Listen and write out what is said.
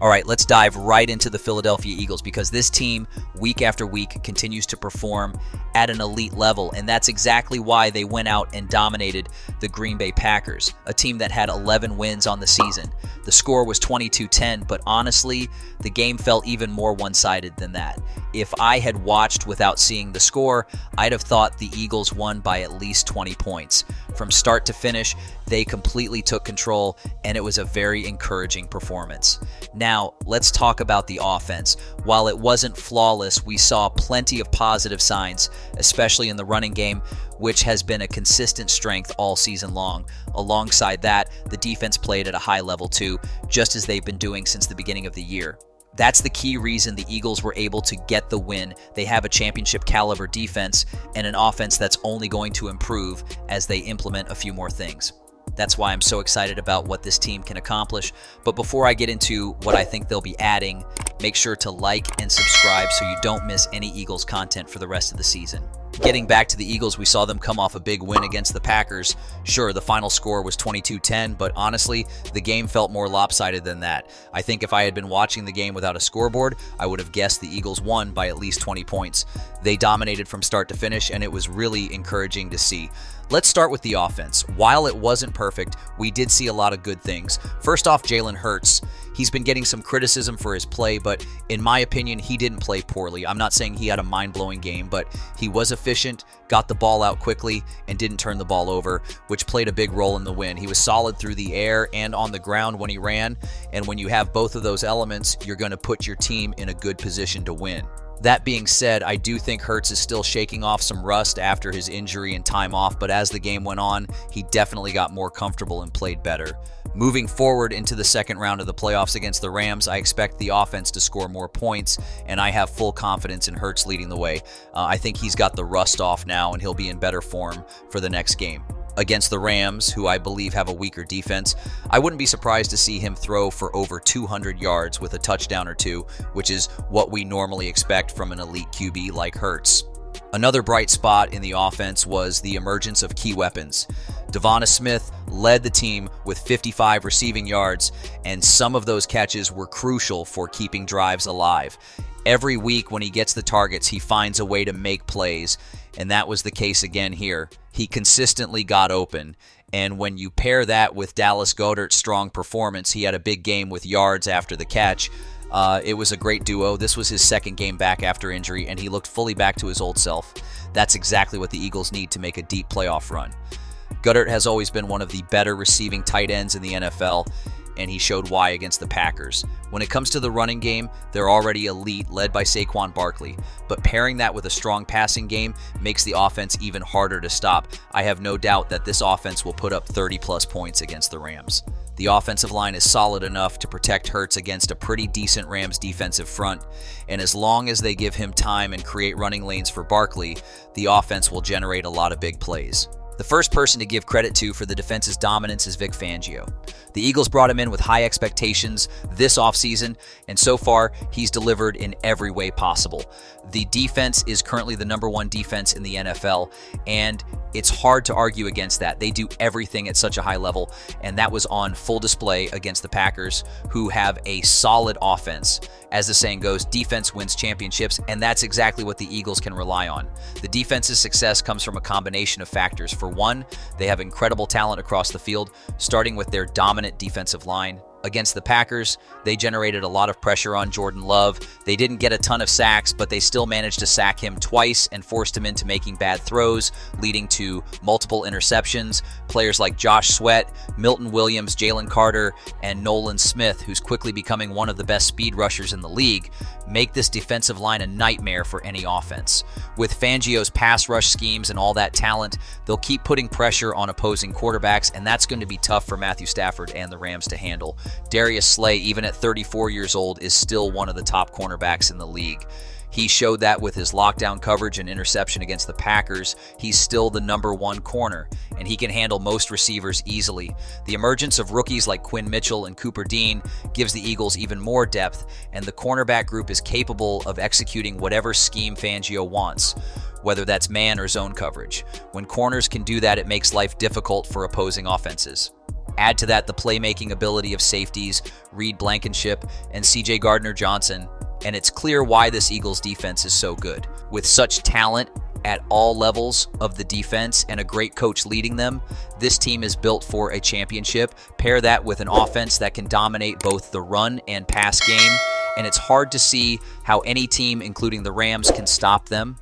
All right, let's dive right into the Philadelphia Eagles because this team, week after week, continues to perform at an elite level, and that's exactly why they went out and dominated the Green Bay Packers, a team that had 11 wins on the season. The score was 22-10, but honestly, the game felt even more one-sided than that. If I had watched without seeing the score, I'd have thought the Eagles won by at least 20 points. From start to finish, they completely took control, and it was a very encouraging performance. Now, let's talk about the offense. While it wasn't flawless, we saw plenty of positive signs, especially in the running game, which has been a consistent strength all season long. Alongside that, the defense played at a high level too, just as they've been doing since the beginning of the year. That's the key reason the Eagles were able to get the win. They have a championship caliber defense and an offense that's only going to improve as they implement a few more things. That's why I'm so excited about what this team can accomplish. But before I get into what I think they'll be adding, make sure to like and subscribe so you don't miss any Eagles content for the rest of the season. Getting back to the Eagles, we saw them come off a big win against the Packers. Sure, the final score was 22-10, but honestly, the game felt more lopsided than that. I think if I had been watching the game without a scoreboard, I would have guessed the Eagles won by at least 20 points. They dominated from start to finish, and it was really encouraging to see. Let's start with the offense. While it wasn't perfect, we did see a lot of good things. First off, Jalen Hurts. He's been getting some criticism for his play, but in my opinion, he didn't play poorly. I'm not saying he had a mind-blowing game, but he was efficient, got the ball out quickly, and didn't turn the ball over, which played a big role in the win. He was solid through the air and on the ground when he ran, and when you have both of those elements, you're going to put your team in a good position to win. That being said, I do think Hurts is still shaking off some rust after his injury and time off, but as the game went on, he definitely got more comfortable and played better. Moving forward into the second round of the playoffs against the Rams, I expect the offense to score more points, and I have full confidence in Hurts leading the way. I think he's got the rust off now, and he'll be in better form for the next game. Against the Rams, who I believe have a weaker defense, I wouldn't be surprised to see him throw for over 200 yards with a touchdown or two, which is what we normally expect from an elite QB like Hurts. Another bright spot in the offense was the emergence of key weapons. Devonta Smith led the team with 55 receiving yards, and some of those catches were crucial for keeping drives alive. Every week when he gets the targets, he finds a way to make plays, and that was the case again here. He consistently got open, and when you pair that with Dallas Goedert's strong performance, he had a big game with yards after the catch. It was a great duo. This was his second game back after injury, and he looked fully back to his old self. That's exactly what the Eagles need to make a deep playoff run. Goedert has always been one of the better receiving tight ends in the NFL, and he showed why against the Packers. When it comes to the running game, they're already elite, led by Saquon Barkley. But pairing that with a strong passing game makes the offense even harder to stop. I have no doubt that this offense will put up 30-plus points against the Rams. The offensive line is solid enough to protect Hurts against a pretty decent Rams defensive front, and as long as they give him time and create running lanes for Barkley, the offense will generate a lot of big plays. The first person to give credit to for the defense's dominance is Vic Fangio. The Eagles brought him in with high expectations this offseason, and so far, he's delivered in every way possible. The defense is currently the #1 defense in the NFL, and it's hard to argue against that. They do everything at such a high level, and that was on full display against the Packers, who have a solid offense. As the saying goes, defense wins championships, and that's exactly what the Eagles can rely on. The defense's success comes from a combination of factors. For one, they have incredible talent across the field, starting with their dominant defensive line. Against the Packers, they generated a lot of pressure on Jordan Love. They didn't get a ton of sacks, but they still managed to sack him twice and forced him into making bad throws, leading to multiple interceptions. Players like Josh Sweat, Milton Williams, Jalen Carter, and Nolan Smith, who's quickly becoming one of the best speed rushers in the league, make this defensive line a nightmare for any offense. With Fangio's pass rush schemes and all that talent, they'll keep putting pressure on opposing quarterbacks, and that's going to be tough for Matthew Stafford and the Rams to handle. Darius Slay, even at 34 years old, is still one of the top cornerbacks in the league. He showed that with his lockdown coverage and interception against the Packers. He's still the #1 corner, and he can handle most receivers easily. The emergence of rookies like Quinn Mitchell and Cooper Dean gives the Eagles even more depth, and the cornerback group is capable of executing whatever scheme Fangio wants, whether that's man or zone coverage. When corners can do that, it makes life difficult for opposing offenses. Add to that the playmaking ability of safeties Reed Blankenship and C.J. Gardner-Johnson, and it's clear why this Eagles defense is so good. With such talent at all levels of the defense and a great coach leading them, this team is built for a championship. Pair that with an offense that can dominate both the run and pass game, and it's hard to see how any team, including the Rams, can stop them.